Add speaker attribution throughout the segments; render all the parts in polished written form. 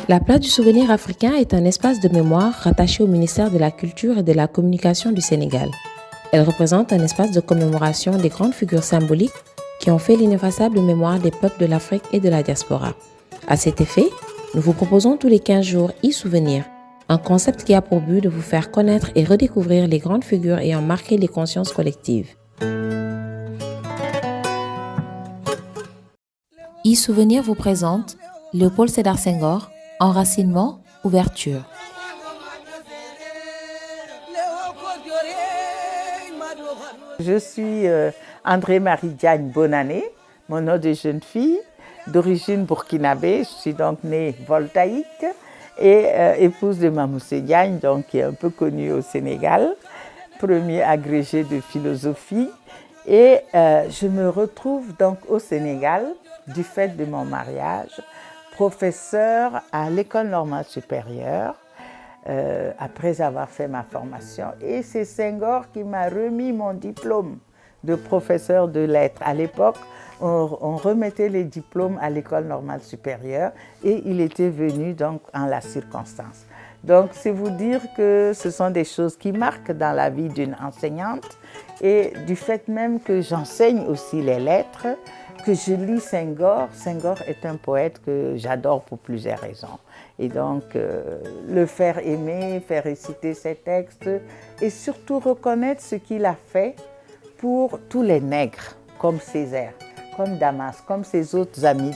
Speaker 1: La place du souvenir africain est un espace de mémoire rattaché au ministère de la Culture et de la Communication du Sénégal. Elle représente un espace de commémoration des grandes figures symboliques qui ont fait l'ineffaçable mémoire des peuples de l'Afrique et de la diaspora. À cet effet, nous vous proposons tous les 15 jours e-souvenir, un concept qui a pour but de vous faire connaître et redécouvrir les grandes figures ayant marqué les consciences collectives. E-souvenir vous présente Léopold Sédar Senghor, enracinement, ouverture.
Speaker 2: Je suis André-Marie Diagne Bonannée, mon nom de jeune fille, d'origine burkinabé. Je suis donc née voltaïque et épouse de Mamoussé Diagne, donc, qui est un peu connue au Sénégal, premier agrégé de philosophie. Et je me retrouve donc au Sénégal du fait de mon mariage, professeur à l'École normale supérieure, après avoir fait ma formation. Et c'est Senghor qui m'a remis mon diplôme de professeur de lettres. À l'époque, on remettait les diplômes à l'École normale supérieure et il était venu donc en la circonstance. Donc, c'est vous dire que ce sont des choses qui marquent dans la vie d'une enseignante et du fait même que j'enseigne aussi les lettres, que je lis Senghor. Senghor est un poète que j'adore pour plusieurs raisons. Et donc, le faire aimer, faire réciter ses textes et surtout reconnaître ce qu'il a fait pour tous les nègres, comme Césaire, comme Damas, comme ses autres amis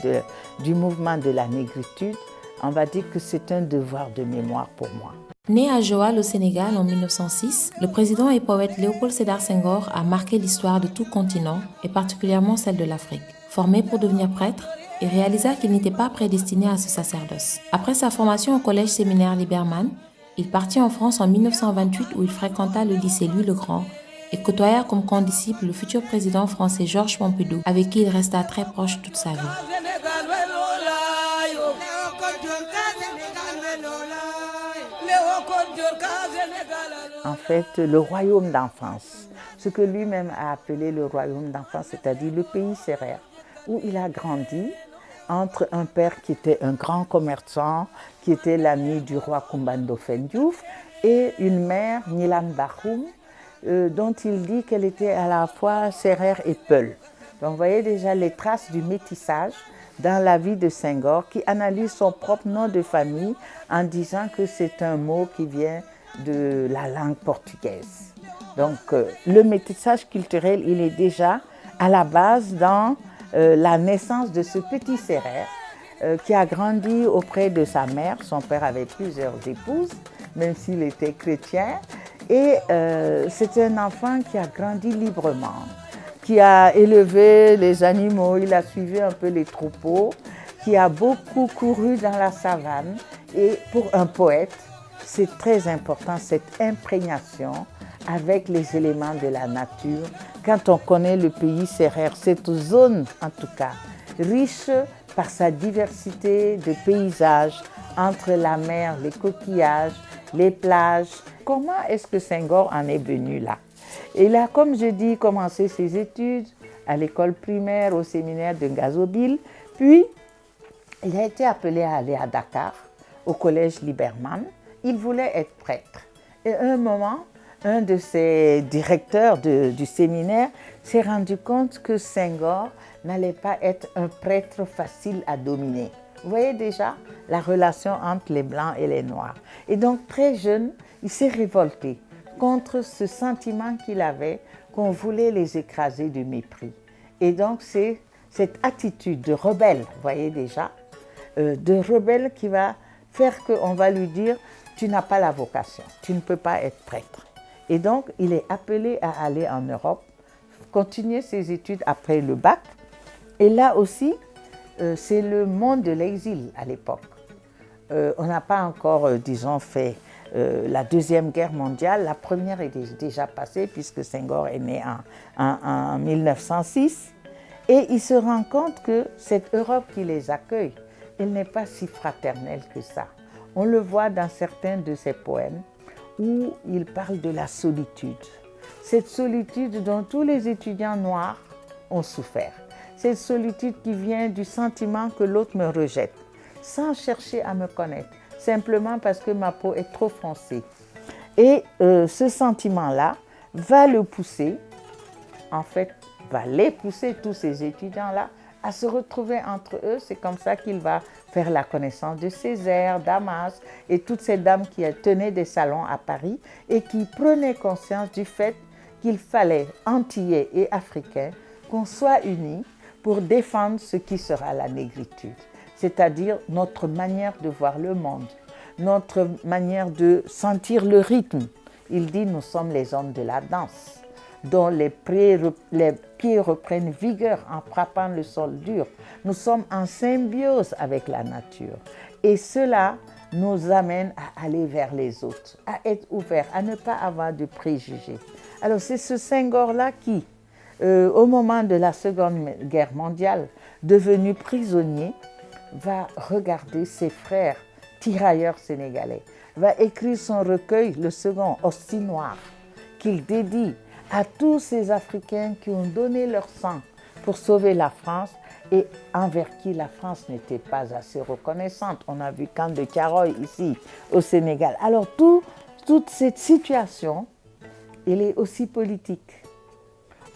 Speaker 2: du mouvement de la négritude. On va dire que c'est un devoir de mémoire pour moi.
Speaker 1: Né à Joal au Sénégal en 1906, le président et poète Léopold Sédar Senghor a marqué l'histoire de tout continent et particulièrement celle de l'Afrique. Formé pour devenir prêtre, il réalisa qu'il n'était pas prédestiné à ce sacerdoce. Après sa formation au collège séminaire Liberman, il partit en France en 1928 où il fréquenta le lycée Louis-le-Grand et côtoya comme condisciple le futur président français Georges Pompidou, avec qui il resta très proche toute sa vie.
Speaker 2: En fait, le royaume d'enfance, ce que lui-même a appelé le royaume d'enfance, c'est-à-dire le pays sérère, où il a grandi entre un père qui était un grand commerçant, qui était l'ami du roi Koumba Ndoffène Diouf, et une mère, Nilan Bakhoum, dont il dit qu'elle était à la fois sérère et peul. Donc vous voyez déjà les traces du métissage dans la vie de Senghor, qui analyse son propre nom de famille en disant que c'est un mot qui vient de la langue portugaise. Donc le métissage culturel, il est déjà à la base dans la naissance de ce petit sérère qui a grandi auprès de sa mère. Son père avait plusieurs épouses, même s'il était chrétien. Et c'est un enfant qui a grandi librement, qui a élevé les animaux, il a suivi un peu les troupeaux, qui a beaucoup couru dans la savane. Et pour un poète, c'est très important cette imprégnation avec les éléments de la nature. Quand on connaît le pays sérère, cette zone en tout cas, riche par sa diversité de paysages, entre la mer, les coquillages, les plages. Comment est-ce que Senghor en est venu là? Il a, comme je dis, commencé ses études à l'école primaire, au séminaire de Ngazobil, puis il a été appelé à aller à Dakar, au collège Liberman. Il voulait être prêtre. Et à un moment, un de ses directeurs du séminaire s'est rendu compte que Senghor n'allait pas être un prêtre facile à dominer. Vous voyez déjà la relation entre les Blancs et les Noirs. Et donc, très jeune, il s'est révolté contre ce sentiment qu'il avait qu'on voulait les écraser de mépris. Et donc, c'est cette attitude de rebelle, vous voyez déjà, de rebelle qui va faire qu'on va lui dire « tu n'as pas la vocation, tu ne peux pas être prêtre ». Et donc, il est appelé à aller en Europe, continuer ses études après le bac. Et là aussi, c'est le monde de l'exil à l'époque. On n'a pas encore, disons, fait la Deuxième Guerre mondiale. La première est déjà passée puisque Senghor est né en 1906. Et il se rend compte que cette Europe qui les accueille, elle n'est pas si fraternelle que ça. On le voit dans certains de ses poèmes où il parle de la solitude. Cette solitude dont tous les étudiants noirs ont souffert. Cette solitude qui vient du sentiment que l'autre me rejette. sans chercher à me connaître, simplement parce que ma peau est trop foncée. Et ce sentiment-là va le pousser, en fait, va les pousser, tous ces étudiants-là, à se retrouver entre eux. C'est comme ça qu'il va faire la connaissance de Césaire, Damas et toutes ces dames qui tenaient des salons à Paris et qui prenaient conscience du fait qu'il fallait, Antillais et Africains, qu'on soit unis pour défendre ce qui sera la négritude, c'est-à-dire notre manière de voir le monde, notre manière de sentir le rythme. Il dit, nous sommes les hommes de la danse, dont les pieds reprennent vigueur en frappant le sol dur. Nous sommes en symbiose avec la nature. Et cela nous amène à aller vers les autres, à être ouverts, à ne pas avoir de préjugés. Alors c'est ce Senghor-là qui, au moment de la Seconde Guerre mondiale, devenu prisonnier, va regarder ses frères tirailleurs sénégalais, va écrire son recueil, le second, Hostie Noire, qu'il dédie à tous ces Africains qui ont donné leur sang pour sauver la France et envers qui la France n'était pas assez reconnaissante. On a vu Camp de Thiaroye ici au Sénégal. Alors toute cette situation, elle est aussi politique.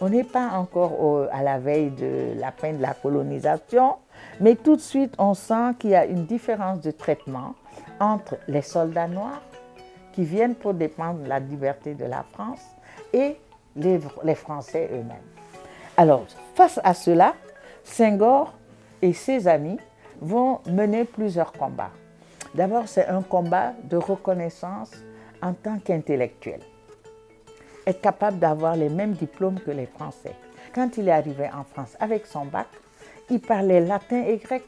Speaker 2: On n'est pas encore à la veille de la fin de la colonisation, mais tout de suite on sent qu'il y a une différence de traitement entre les soldats noirs qui viennent pour défendre la liberté de la France et les Français eux-mêmes. Alors, face à cela, Senghor et ses amis vont mener plusieurs combats. D'abord, c'est un combat de reconnaissance en tant qu'intellectuel. Être capable d'avoir les mêmes diplômes que les Français. Quand il est arrivé en France avec son bac, il parlait latin et grec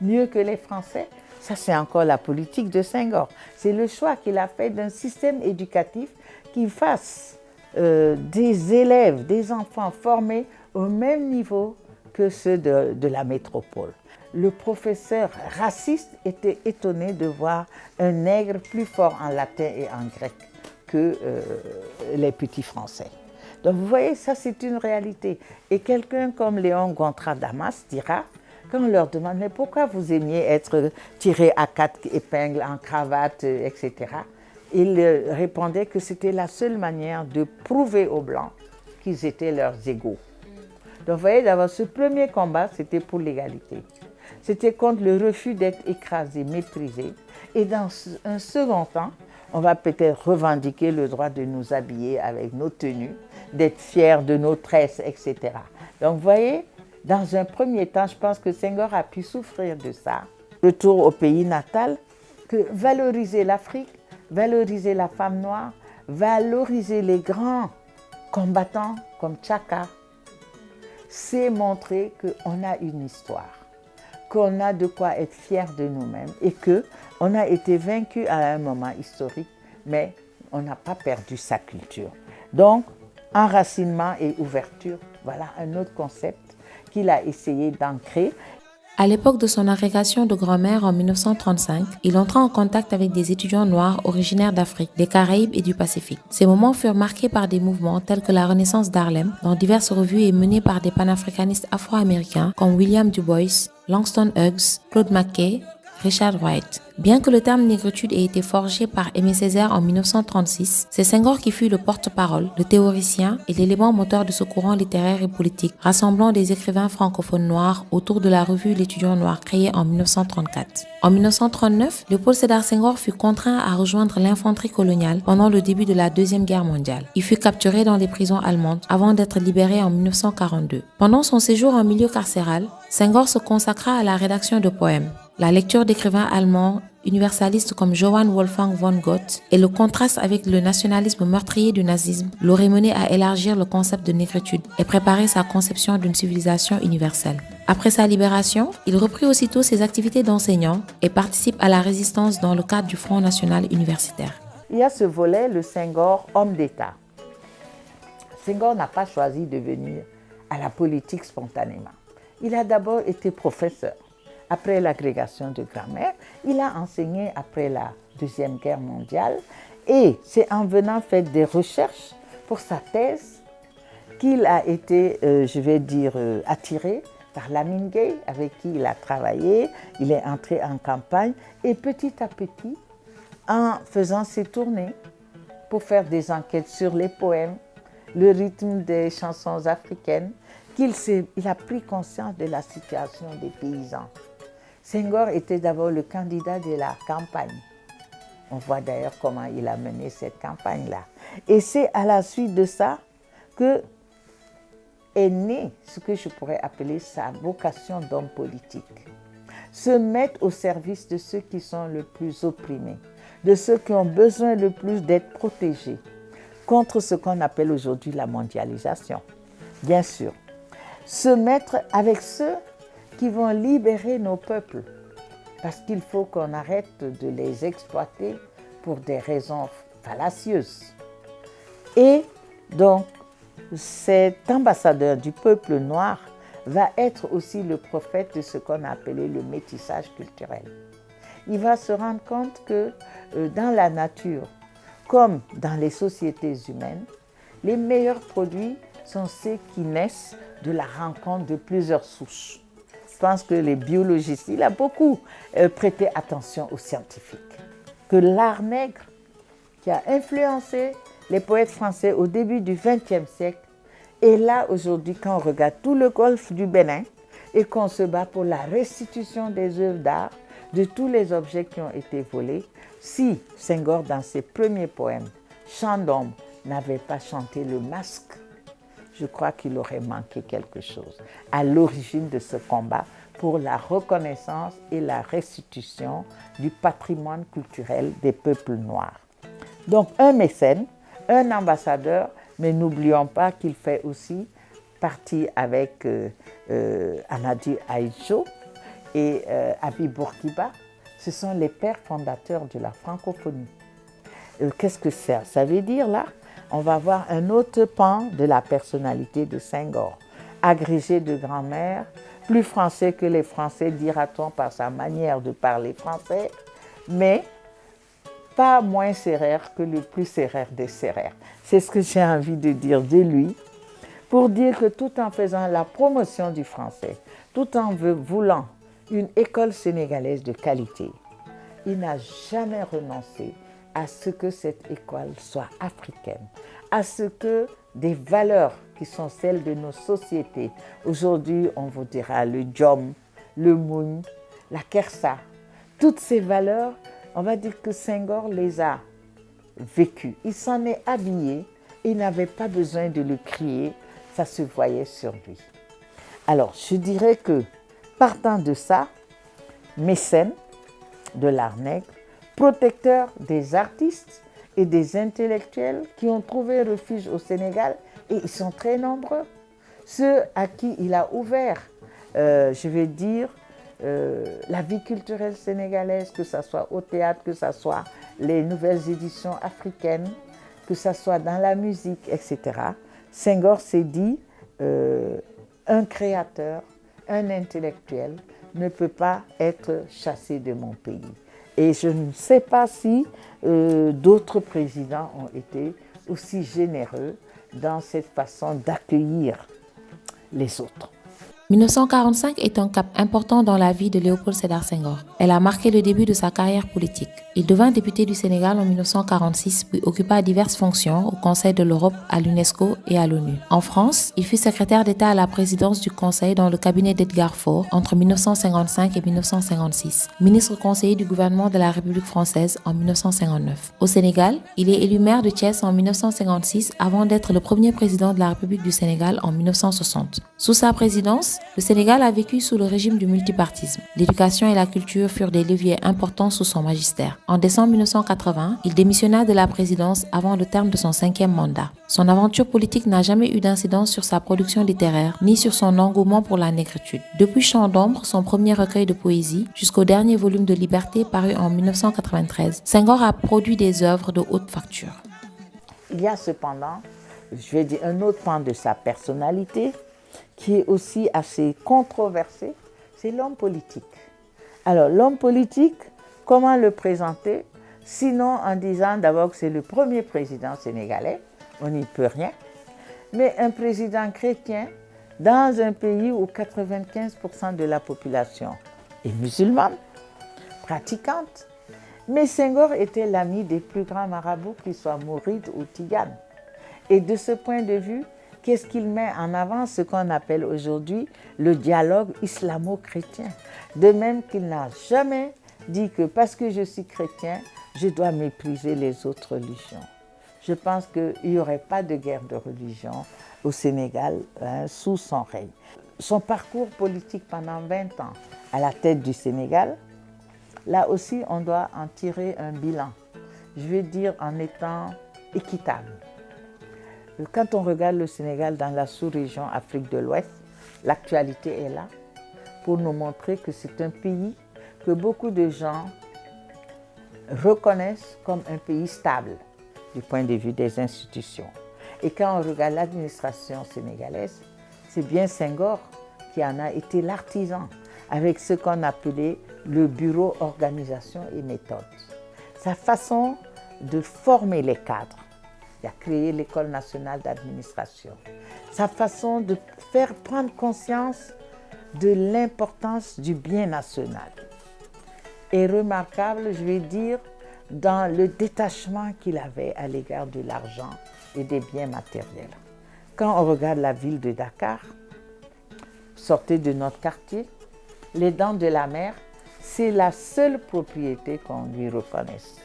Speaker 2: mieux que les Français. Ça, c'est encore la politique de Senghor. C'est le choix qu'il a fait d'un système éducatif qui fasse des élèves, des enfants formés au même niveau que ceux de la métropole. Le professeur raciste était étonné de voir un nègre plus fort en latin et en grec que les petits Français. Donc vous voyez, ça c'est une réalité. Et quelqu'un comme Léon Gontran Damas dira, quand on leur demande « mais pourquoi vous aimiez être tiré à 4 épingles en cravate, etc. » Il répondait que c'était la seule manière de prouver aux Blancs qu'ils étaient leurs égaux. Donc vous voyez, d'abord, ce premier combat, c'était pour l'égalité. C'était contre le refus d'être écrasé, méprisé. Et dans un second temps, on va peut-être revendiquer le droit de nous habiller avec nos tenues, d'être fiers de nos tresses, etc. Donc vous voyez, dans un premier temps, je pense que Senghor a pu souffrir de ça. Retour au pays natal, que valoriser l'Afrique, valoriser la femme noire, valoriser les grands combattants comme Tchaka, c'est montrer qu'on a une histoire, qu'on a de quoi être fier de nous-mêmes et qu'on a été vaincu à un moment historique, mais on n'a pas perdu sa culture. Donc, enracinement et ouverture, voilà un autre concept qu'il a essayé d'ancrer.
Speaker 1: À l'époque de son agrégation de grammaire en 1935, il entra en contact avec des étudiants noirs originaires d'Afrique, des Caraïbes et du Pacifique. Ces moments furent marqués par des mouvements tels que la Renaissance d'Harlem, dans diverses revues et menés par des panafricanistes afro-américains comme William Du Bois, Langston Hughes, Claude McKay, Richard Wright. Bien que le terme négritude ait été forgé par Aimé Césaire en 1936, c'est Senghor qui fut le porte-parole, le théoricien et l'élément moteur de ce courant littéraire et politique, rassemblant des écrivains francophones noirs autour de la revue L'Étudiant noir créée en 1934. En 1939, Léopold Sédar Senghor fut contraint à rejoindre l'infanterie coloniale pendant le début de la Deuxième Guerre mondiale. Il fut capturé dans les prisons allemandes avant d'être libéré en 1942. Pendant son séjour en milieu carcéral, Senghor se consacra à la rédaction de poèmes, la lecture d'écrivains allemands universalistes comme Johann Wolfgang von Goethe et le contraste avec le nationalisme meurtrier du nazisme l'auraient mené à élargir le concept de négritude et préparer sa conception d'une civilisation universelle. Après sa libération, il reprit aussitôt ses activités d'enseignant et participe à la résistance dans le cadre du Front national universitaire.
Speaker 2: Il y a ce volet, le Senghor, homme d'État. Senghor n'a pas choisi de venir à la politique spontanément. Il a d'abord été professeur. Après l'agrégation de grammaire, il a enseigné après la Deuxième Guerre mondiale et c'est en venant faire des recherches pour sa thèse qu'il a été, attiré par Lamine Gueye, avec qui il a travaillé. Il est entré en campagne et petit à petit, en faisant ses tournées pour faire des enquêtes sur les poèmes, le rythme des chansons africaines, il a pris conscience de la situation des paysans. Senghor était d'abord le candidat de la campagne. On voit d'ailleurs comment il a mené cette campagne-là. Et c'est à la suite de ça que est née ce que je pourrais appeler sa vocation d'homme politique. Se mettre au service de ceux qui sont le plus opprimés, de ceux qui ont besoin le plus d'être protégés, contre ce qu'on appelle aujourd'hui la mondialisation. Bien sûr, se mettre avec ceux qui vont libérer nos peuples, parce qu'il faut qu'on arrête de les exploiter pour des raisons fallacieuses. Et donc, cet ambassadeur du peuple noir va être aussi le prophète de ce qu'on a appelé le métissage culturel. Il va se rendre compte que dans la nature, comme dans les sociétés humaines, les meilleurs produits sont ceux qui naissent de la rencontre de plusieurs souches. Je pense que les biologistes, il a beaucoup prêté attention aux scientifiques. Que l'art nègre, qui a influencé les poètes français au début du XXe siècle, est là aujourd'hui quand on regarde tout le golfe du Bénin et qu'on se bat pour la restitution des œuvres d'art, de tous les objets qui ont été volés. Si Senghor, dans ses premiers poèmes, Chant d'ombre, n'avait pas chanté le masque, je crois qu'il aurait manqué quelque chose à l'origine de ce combat pour la reconnaissance et la restitution du patrimoine culturel des peuples noirs. Donc un mécène, un ambassadeur, mais n'oublions pas qu'il fait aussi partie avec Anadi Aïdjo et Abi Bourguiba. Ce sont les pères fondateurs de la francophonie. Qu'est-ce que ça veut dire là? On va voir un autre pan de la personnalité de Senghor. Agrégé de grand-mère, plus français que les Français, dira-t-on par sa manière de parler français, mais pas moins sérère que le plus séraire des séraires. C'est ce que j'ai envie de dire de lui, pour dire que tout en faisant la promotion du français, tout en voulant une école sénégalaise de qualité, il n'a jamais renoncé à ce que cette école soit africaine, à ce que des valeurs qui sont celles de nos sociétés, aujourd'hui on vous dira le djom, le moune, la kersa, toutes ces valeurs, on va dire que Senghor les a vécues. Il s'en est habillé, il n'avait pas besoin de le crier, ça se voyait sur lui. Alors je dirais que partant de ça, mécène de l'art nègre, protecteur des artistes et des intellectuels qui ont trouvé refuge au Sénégal, et ils sont très nombreux. Ceux à qui il a ouvert, je vais dire, la vie culturelle sénégalaise, que ce soit au théâtre, que ce soit les nouvelles éditions africaines, que ce soit dans la musique, etc. Senghor s'est dit, un créateur, un intellectuel ne peut pas être chassé de mon pays. Et je ne sais pas si d'autres présidents ont été aussi généreux dans cette façon d'accueillir les autres.
Speaker 1: 1945 est un cap important dans la vie de Léopold Sédar Senghor. Elle a marqué le début de sa carrière politique. Il devint député du Sénégal en 1946 puis occupa diverses fonctions au Conseil de l'Europe, à l'UNESCO et à l'ONU. En France, il fut secrétaire d'État à la présidence du Conseil dans le cabinet d'Edgar Faure entre 1955 et 1956, ministre conseiller du gouvernement de la République française en 1959. Au Sénégal, il est élu maire de Thiès en 1956 avant d'être le premier président de la République du Sénégal en 1960. Sous sa présidence, le Sénégal a vécu sous le régime du multipartisme. L'éducation et la culture furent des leviers importants sous son magistère. En décembre 1980, il démissionna de la présidence avant le terme de son 5e mandat. Son aventure politique n'a jamais eu d'incidence sur sa production littéraire, ni sur son engouement pour la négritude. Depuis Chant d'ombre, son premier recueil de poésie, jusqu'au dernier volume de Liberté paru en 1993, Senghor a produit des œuvres de haute facture.
Speaker 2: Il y a cependant, je vais dire, un autre pan de sa personnalité qui est aussi assez controversé, c'est l'homme politique. Alors, l'homme politique, comment le présenter? Sinon en disant d'abord que c'est le premier président sénégalais, on n'y peut rien, mais un président chrétien dans un pays où 95% de la population est musulmane, pratiquante. Mais Senghor était l'ami des plus grands marabouts, qu'ils soient mourides ou tiganes. Et de ce point de vue, qu'est-ce qu'il met en avant? Ce qu'on appelle aujourd'hui le dialogue islamo-chrétien. De même qu'il n'a jamais dit que parce que je suis chrétien, je dois mépriser les autres religions. Je pense qu'il n'y aurait pas de guerre de religion au Sénégal sous son règne. Son parcours politique pendant 20 ans à la tête du Sénégal, là aussi on doit en tirer un bilan. Je veux dire en étant équitable. Quand on regarde le Sénégal dans la sous-région Afrique de l'Ouest, l'actualité est là pour nous montrer que c'est un pays que beaucoup de gens reconnaissent comme un pays stable du point de vue des institutions. Et quand on regarde l'administration sénégalaise, c'est bien Senghor qui en a été l'artisan avec ce qu'on appelait le bureau organisation et méthode. Sa façon de former les cadres, il a créé l'école nationale d'administration. Sa façon de faire prendre conscience de l'importance du bien national est remarquable, je vais dire, dans le détachement qu'il avait à l'égard de l'argent et des biens matériels. Quand on regarde la ville de Dakar, sortez de notre quartier, les Dents de la Mer, c'est la seule propriété qu'on lui reconnaisse.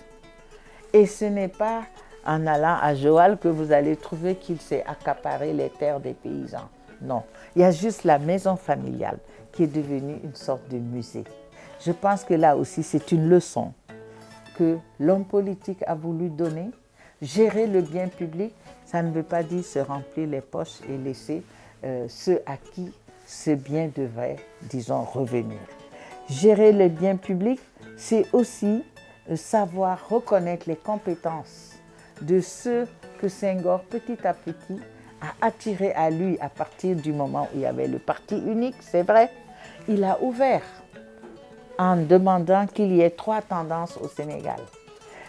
Speaker 2: Et ce n'est pas en allant à Joal que vous allez trouver qu'il s'est accaparé les terres des paysans. Non, il y a juste la maison familiale qui est devenue une sorte de musée. Je pense que là aussi, c'est une leçon que l'homme politique a voulu donner. Gérer le bien public, ça ne veut pas dire se remplir les poches et laisser ceux à qui ce bien devrait, disons, revenir. Gérer le bien public, c'est aussi savoir reconnaître les compétences de ceux que Senghor, petit à petit, a attirés à lui à partir du moment où il y avait le parti unique, c'est vrai. Il a ouvert en demandant qu'il y ait 3 tendances au Sénégal.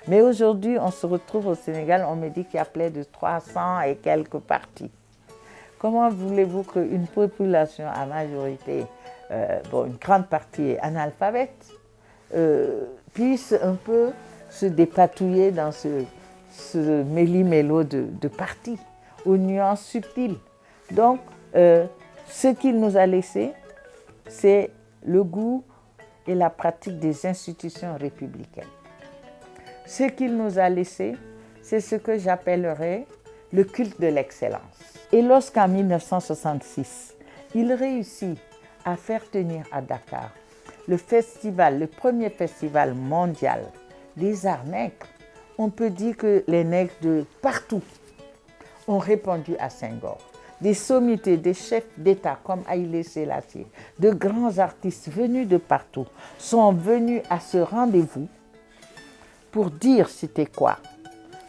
Speaker 2: Mais aujourd'hui, on se retrouve au Sénégal, on me dit qu'il y a près de 300 et quelques partis. Comment voulez-vous qu'une population à majorité, une grande partie est analphabète, puisse un peu se dépatouiller dans ce méli-mélo de partis, aux nuances subtiles. Donc, ce qu'il nous a laissé, c'est le goût et la pratique des institutions républicaines. Ce qu'il nous a laissé, c'est ce que j'appellerais le culte de l'excellence. Et lorsqu'en 1966, il réussit à faire tenir à Dakar le premier festival mondial des arts nègres, on peut dire que les nègres de partout ont répondu à Senghor. Des sommités, des chefs d'État comme Haïlé Sélassié, de grands artistes venus de partout sont venus à ce rendez-vous pour dire c'était quoi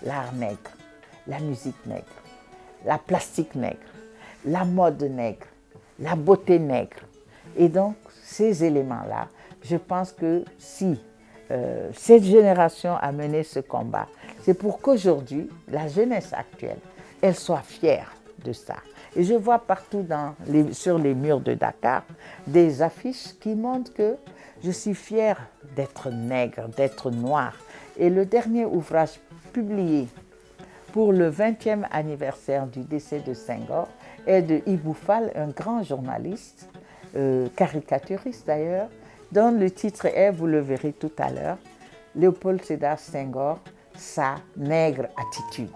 Speaker 2: l'art nègre, la musique nègre, la plastique nègre, la mode nègre, la beauté nègre. Et donc, ces éléments-là, je pense que si cette génération a mené ce combat, c'est pour qu'aujourd'hui, la jeunesse actuelle, elle soit fière de ça. Et je vois partout sur les murs de Dakar des affiches qui montrent que je suis fière d'être nègre, d'être noire. Et le dernier ouvrage publié pour le 20e anniversaire du décès de Senghor est de Ibou Fall, un grand journaliste, caricaturiste d'ailleurs, dont le titre est, vous le verrez tout à l'heure, Léopold Sédar Senghor, sa nègre attitude.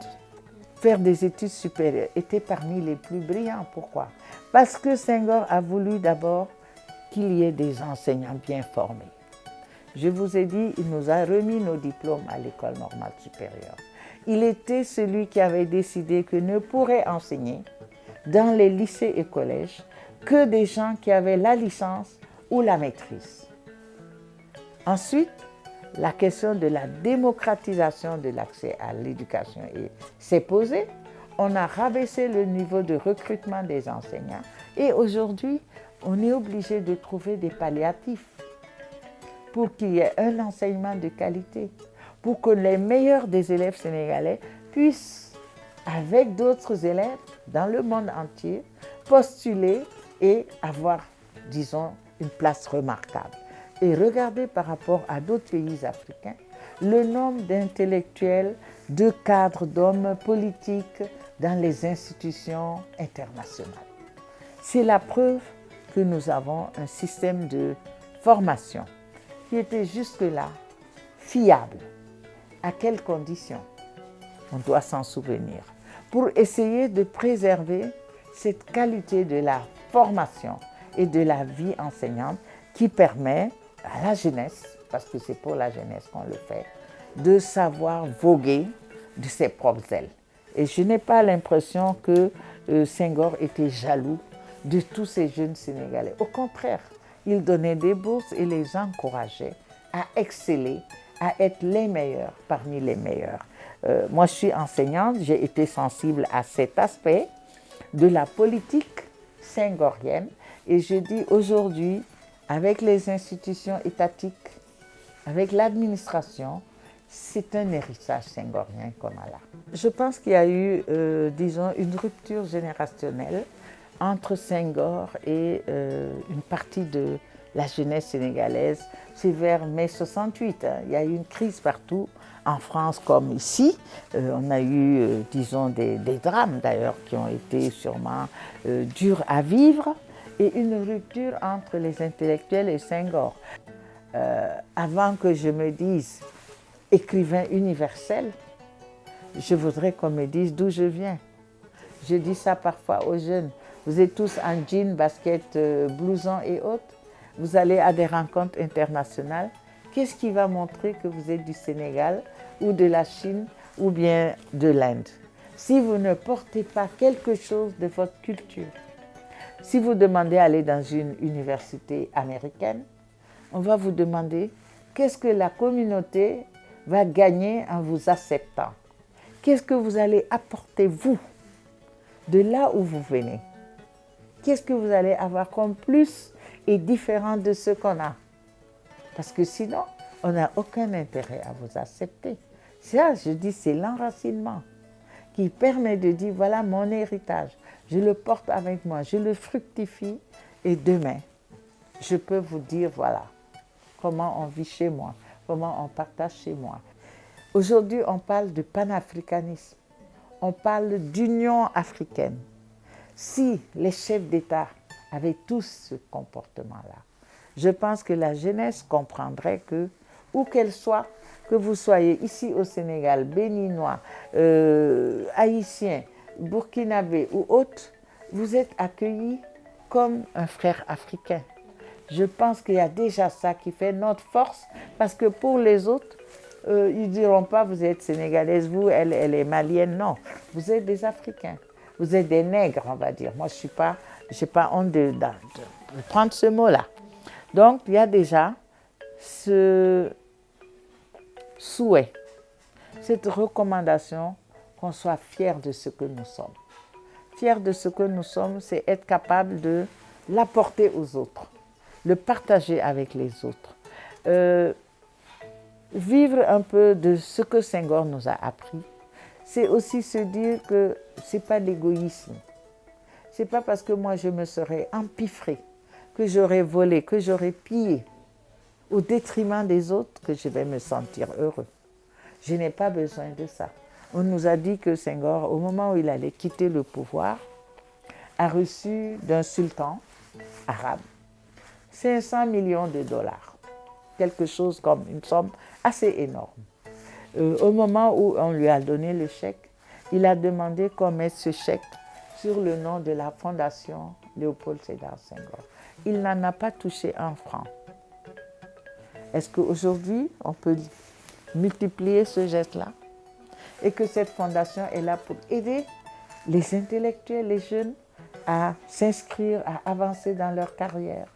Speaker 2: Faire des études supérieures était parmi les plus brillants. Pourquoi? Parce que Senghor a voulu d'abord qu'il y ait des enseignants bien formés. Je vous ai dit, il nous a remis nos diplômes à l'école normale supérieure. Il était celui qui avait décidé que ne pourrait enseigner dans les lycées et collèges que des gens qui avaient la licence ou la maîtrise. Ensuite, la question de la démocratisation de l'accès à l'éducation s'est posée. On a rabaissé le niveau de recrutement des enseignants et aujourd'hui, on est obligé de trouver des palliatifs pour qu'il y ait un enseignement de qualité, pour que les meilleurs des élèves sénégalais puissent, avec d'autres élèves dans le monde entier, postuler et avoir, disons, une place remarquable. Et regardez par rapport à d'autres pays africains, le nombre d'intellectuels, de cadres, d'hommes politiques dans les institutions internationales. C'est la preuve que nous avons un système de formation qui était jusque-là fiable. À quelles conditions? On doit s'en souvenir. Pour essayer de préserver cette qualité de la formation et de la vie enseignante qui permet à la jeunesse, parce que c'est pour la jeunesse qu'on le fait, de savoir voguer de ses propres ailes. Et je n'ai pas l'impression que Senghor était jaloux de tous ces jeunes Sénégalais. Au contraire, il donnait des bourses et les encourageait à exceller, à être les meilleurs parmi les meilleurs. Moi, je suis enseignante, j'ai été sensible à cet aspect de la politique senghorienne et je dis aujourd'hui, avec les institutions étatiques, avec l'administration, c'est un héritage senghorien qu'on a là. Je pense qu'il y a eu, disons, une rupture générationnelle entre Senghor et une partie de la jeunesse sénégalaise. C'est vers mai 68. Il y a eu une crise partout, en France comme ici. On a eu, disons, des drames d'ailleurs qui ont été sûrement durs à vivre et une rupture entre les intellectuels et Senghor. Avant que je me dise écrivain universel, je voudrais qu'on me dise d'où je viens. Je dis ça parfois aux jeunes. Vous êtes tous en jean, basket, blouson et autres. Vous allez à des rencontres internationales. Qu'est-ce qui va montrer que vous êtes du Sénégal ou de la Chine ou bien de l'Inde? Si vous ne portez pas quelque chose de votre culture, si vous demandez à aller dans une université américaine, on va vous demander qu'est-ce que la communauté va gagner en vous acceptant. Qu'est-ce que vous allez apporter, vous, de là où vous venez? Qu'est-ce que vous allez avoir comme plus et différent de ce qu'on a? Parce que sinon, on n'a aucun intérêt à vous accepter. Ça, je dis, c'est l'enracinement qui permet de dire, voilà mon héritage, je le porte avec moi, je le fructifie et demain, je peux vous dire, voilà, comment on vit chez moi, comment on partage chez moi. Aujourd'hui, on parle de panafricanisme, on parle d'union africaine. Si les chefs d'État avaient tous ce comportement-là, je pense que la jeunesse comprendrait que, où qu'elle soit, que vous soyez ici au Sénégal, béninois, haïtien, burkinabé ou autre, vous êtes accueillis comme un frère africain. Je pense qu'il y a déjà ça qui fait notre force, parce que pour les autres, ils ne diront pas vous êtes sénégalaise, vous, elle est malienne. Non, vous êtes des Africains. Vous êtes des nègres, on va dire. Moi, je n'ai pas honte de prendre ce mot-là. Donc, il y a déjà ce souhait, cette recommandation qu'on soit fiers de ce que nous sommes. Fiers de ce que nous sommes, c'est être capable de l'apporter aux autres, le partager avec les autres. Vivre un peu de ce que Senghor nous a appris, c'est aussi se dire que ce n'est pas l'égoïsme. Ce n'est pas parce que moi je me serais empiffré, que j'aurais volé, que j'aurais pillé au détriment des autres que je vais me sentir heureux. Je n'ai pas besoin de ça. On nous a dit que Senghor, au moment où il allait quitter le pouvoir, a reçu d'un sultan arabe 500 millions de dollars. Quelque chose comme une somme assez énorme. Au moment où on lui a donné le chèque, il a demandé qu'on mette ce chèque sur le nom de la fondation Léopold Sédar Senghor. Il n'en a pas touché un franc. Est-ce qu'aujourd'hui, on peut multiplier ce geste-là et que cette fondation est là pour aider les intellectuels, les jeunes à s'inscrire, à avancer dans leur carrière?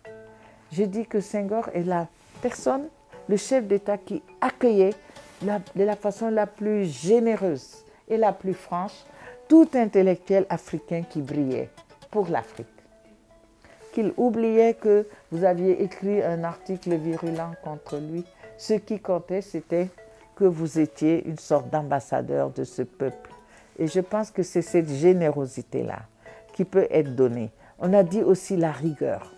Speaker 2: Je dis que Senghor est la personne, le chef d'État qui accueillait de la façon la plus généreuse et la plus franche tout intellectuel africain qui brillait pour l'Afrique. Qu'il oubliait que vous aviez écrit un article virulent contre lui. Ce qui comptait, c'était que vous étiez une sorte d'ambassadeur de ce peuple. Et je pense que c'est cette générosité-là qui peut être donnée. On a dit aussi la rigueur.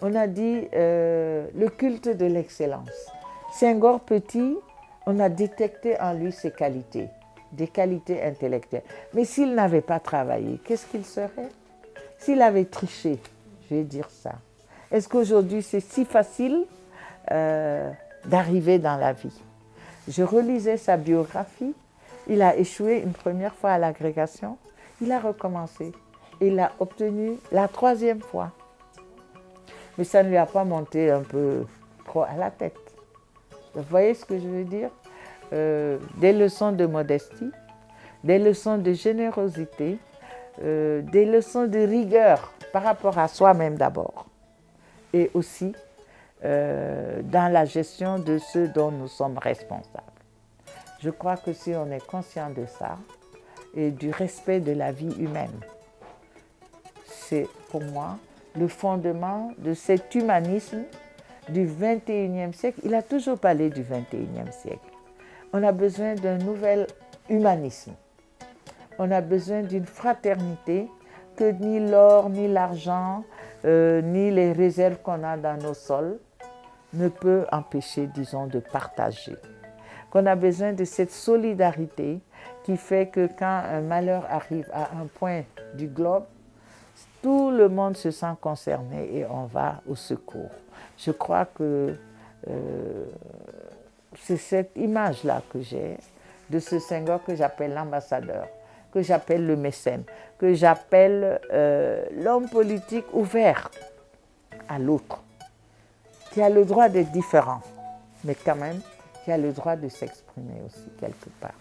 Speaker 2: On a dit le culte de l'excellence. Senghor petit, on a détecté en lui ses qualités, des qualités intellectuelles. Mais s'il n'avait pas travaillé, qu'est-ce qu'il serait? S'il avait triché, je vais dire ça. Est-ce qu'aujourd'hui c'est si facile d'arriver dans la vie? Je relisais sa biographie. Il a échoué une première fois à l'agrégation. Il a recommencé. Il l'a obtenu la 3e fois. Mais ça ne lui a pas monté un peu trop à la tête. Vous voyez ce que je veux dire? Des leçons de modestie, des leçons de générosité, des leçons de rigueur par rapport à soi-même d'abord. Et aussi dans la gestion de ceux dont nous sommes responsables. Je crois que si on est conscient de ça et du respect de la vie humaine, c'est pour moi le fondement de cet humanisme du XXIe siècle. Il a toujours parlé du XXIe siècle. On a besoin d'un nouvel humanisme. On a besoin d'une fraternité que ni l'or, ni l'argent, ni les réserves qu'on a dans nos sols ne peut empêcher, disons, de partager. Qu'on a besoin de cette solidarité qui fait que quand un malheur arrive à un point du globe, tout le monde se sent concerné et on va au secours. Je crois que c'est cette image-là que j'ai de ce Senghor que j'appelle l'ambassadeur, que j'appelle le mécène, que j'appelle l'homme politique ouvert à l'autre, qui a le droit d'être différent, mais quand même qui a le droit de s'exprimer aussi quelque part.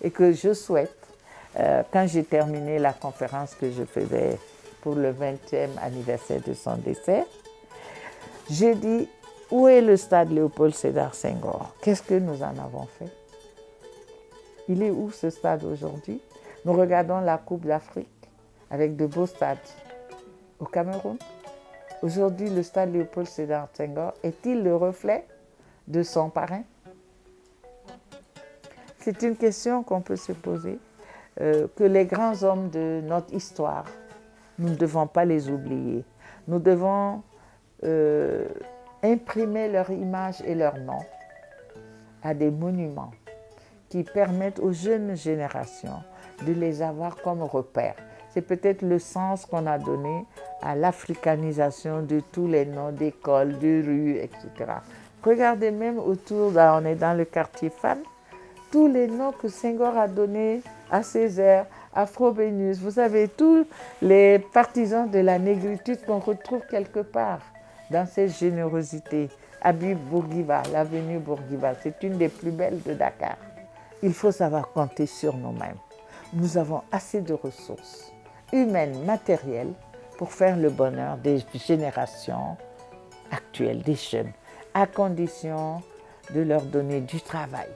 Speaker 2: Et que je souhaite, quand j'ai terminé la conférence que je faisais pour le 20e anniversaire de son décès, j'ai dit, où est le stade Léopold Sédar Senghor? Qu'est-ce que nous en avons fait? Il est où ce stade aujourd'hui? Nous regardons la Coupe d'Afrique avec de beaux stades au Cameroun. Aujourd'hui, le stade Léopold Sédar Senghor est-il le reflet de son parrain? C'est une question qu'on peut se poser, que les grands hommes de notre histoire, nous ne devons pas les oublier. Nous devons imprimer leur image et leur nom à des monuments qui permettent aux jeunes générations de les avoir comme repères. C'est peut-être le sens qu'on a donné à l'africanisation de tous les noms d'écoles, de rues, etc. Regardez même autour, là on est dans le quartier Fan, tous les noms que Senghor a donnés à Césaire, à Frobenius. Vous savez, tous les partisans de la négritude qu'on retrouve quelque part dans cette générosité. Habib Bourguiba, l'avenue Bourguiba, c'est une des plus belles de Dakar. Il faut savoir compter sur nous-mêmes. Nous avons assez de ressources humaines, matérielles, pour faire le bonheur des générations actuelles, des jeunes, à condition de leur donner du travail,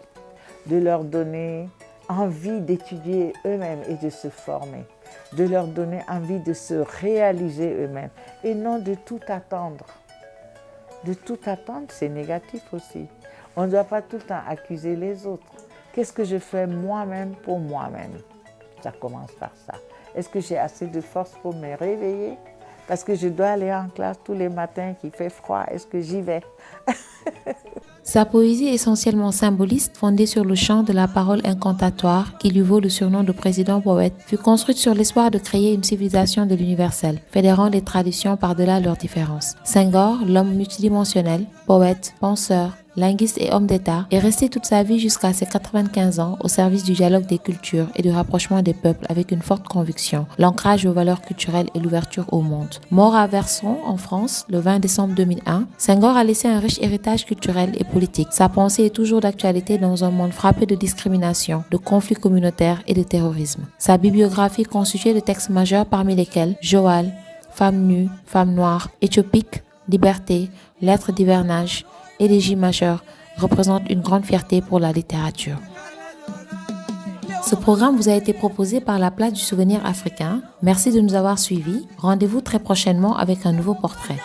Speaker 2: de leur donner envie d'étudier eux-mêmes et de se former, de leur donner envie de se réaliser eux-mêmes et non de tout attendre. De tout attendre, c'est négatif aussi. On ne doit pas tout le temps accuser les autres. Qu'est-ce que je fais moi-même pour moi-même? Ça commence par ça. Est-ce que j'ai assez de force pour me réveiller? Parce que je dois aller en classe tous les matins, qu'il fait froid. Est-ce que j'y vais?
Speaker 1: Sa poésie essentiellement symboliste, fondée sur le chant de la parole incantatoire, qui lui vaut le surnom de président poète, fut construite sur l'espoir de créer une civilisation de l'universel, fédérant les traditions par-delà leurs différences. Senghor, l'homme multidimensionnel, poète, penseur, linguiste et homme d'État, est resté toute sa vie jusqu'à ses 95 ans au service du dialogue des cultures et du rapprochement des peuples avec une forte conviction, l'ancrage aux valeurs culturelles et l'ouverture au monde. Mort à Verson, en France, le 20 décembre 2001, Senghor a laissé un riche héritage culturel et politique. Sa pensée est toujours d'actualité dans un monde frappé de discrimination, de conflits communautaires et de terrorisme. Sa bibliographie constituée de textes majeurs parmi lesquels Joal, Femme nue, Femme noire, Éthiopique, Liberté, Lettres d'hivernage, Élégie majeure représente une grande fierté pour la littérature. Ce programme vous a été proposé par la Place du Souvenir africain. Merci de nous avoir suivis. Rendez-vous très prochainement avec un nouveau portrait.